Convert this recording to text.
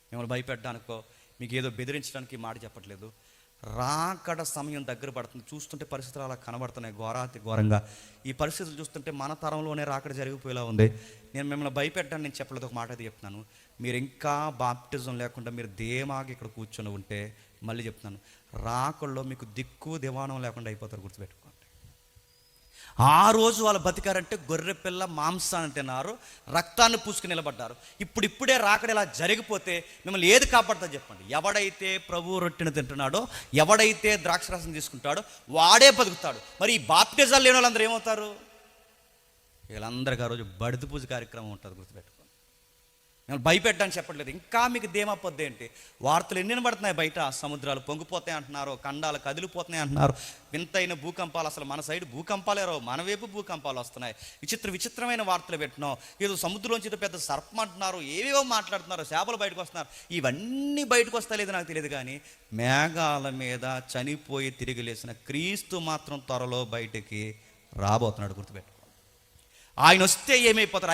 మిమ్మల్ని భయపెట్టడానికో మీకు ఏదో బెదిరించడానికి మాట చెప్పట్లేదు. రాకడ సమయం దగ్గర పడుతుంది. చూస్తుంటే పరిస్థితులు అలా కనబడుతున్నాయి ఘోరాతి ఘోరంగా. ఈ పరిస్థితులు చూస్తుంటే మన తరంలోనే రాకడ జరిగిపోయేలా ఉంది. నేను మిమ్మల్ని భయపెట్టడానికి నేను చెప్పలేదు, ఒక మాట అయితే చెప్తున్నాను. మీరు ఇంకా బాప్టిజం లేకుండా మీరు ధీమాగా ఇక్కడ కూర్చొని ఉంటే, మళ్ళీ చెప్తున్నాను, రాకడలో మీకు దిక్కు దివాణం లేకుండా అయిపోతారు, గుర్తుపెట్టుకోండి. ఆ రోజు వాళ్ళు బతికారంటే గొర్రె పిల్ల మాంసాన్ని తిన్నారు, రక్తాన్ని పూసుకుని నిలబడ్డారు. ఇప్పుడే రాకడ ఇలా జరిగిపోతే మిమ్మల్ని ఏది కాపాడుతుందో చెప్పండి. ఎవడైతే ప్రభు రొట్టెను తింటున్నాడో, ఎవడైతే ద్రాక్షరసం తీసుకుంటాడో వాడే బతుకుతాడు. మరి ఈ బాప్టిజాలు లేని వాళ్ళందరూ ఏమవుతారు? వీళ్ళందరికీ ఆ రోజు బడిద పూజ కార్యక్రమం ఉంటుంది, గుర్తుపెట్టుకోండి. నేను భయపెట్టడానికి చెప్పట్లేదు. ఇంకా మీకు ధీమా పొద్దు ఏంటి? వార్తలు ఎన్ని పడుతున్నాయి బయట. సముద్రాలు పొంగిపోతాయి అంటున్నారు, ఖండాలు కదిలిపోతున్నాయి అంటున్నారు, వింతైన భూకంపాలు. అసలు మన సైడ్ భూకంపాలే రావు, మన వైపు భూకంపాలు వస్తున్నాయి. విచిత్రమైన వార్తలు పెట్టినాం. ఏదో సముద్రంలోంచి ఏదో పెద్ద సర్పం అంటున్నారు, ఏవేవో మాట్లాడుతున్నారు, చేపలు బయటకు వస్తున్నారు. ఇవన్నీ బయటకు వస్తాయి నాకు తెలియదు, కానీ మేఘాల మీద చనిపోయి తిరిగి లేచిన క్రీస్తు మాత్రం త్వరలో బయటికి రాబోతున్నాడు, గుర్తుపెట్టుకో. ఆయన వస్తే ఏమైపోతారు?